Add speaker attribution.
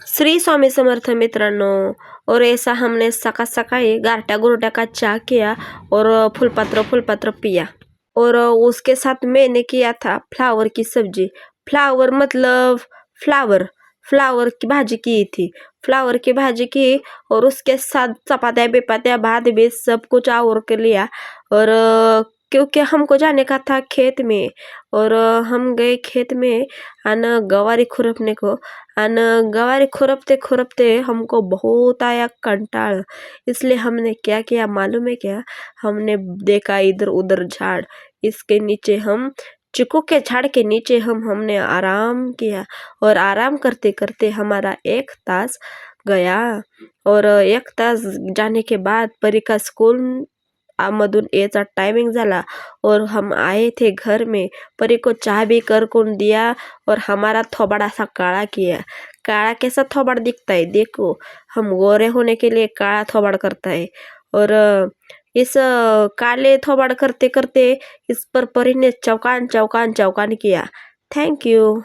Speaker 1: श्री स्वामी समर्थ मित्रांनो। और ऐसा हमने सकाळ सकाळी गारट्या गुरट्या का चाय किया और फूलपत्र फूलपत्र पिया। और उसके साथ मैंने किया था फ्लावर की सब्जी। फ्लावर मतलब फ्लावर फ्लावर की भाजी की थी। फ्लावर की भाजी की और उसके साथ चपात्या बेपात्या भात भी सब कुछ और के लिया। और क्योंकि हमको जाने का था खेत में, और हम गए खेत में अन गवारी खुरपने को। अन गवारी खुरपते खुरपते हमको बहुत आया कंटाल। इसलिए हमने क्या किया मालूम है क्या? हमने देखा इधर उधर झाड़, इसके नीचे हम चीकू के झाड़ के नीचे हमने आराम किया। और आराम करते करते हमारा 1 तास गया। और 1 तास जाने के बाद परी का स्कूल मधून यायचा टायमिंग झाला। और हम आए थे घर में, परी को चाय भी कर कौन दिया और हमारा थोबड़ा सा काला किया। काला कैसा थोबड़ दिखता है देखो, हम गोरे होने के लिए काला थोबड़ करता है। और इस काले थोबड़ करते करते इस पर परी ने चौकान चौकान चौकान किया। Thank you.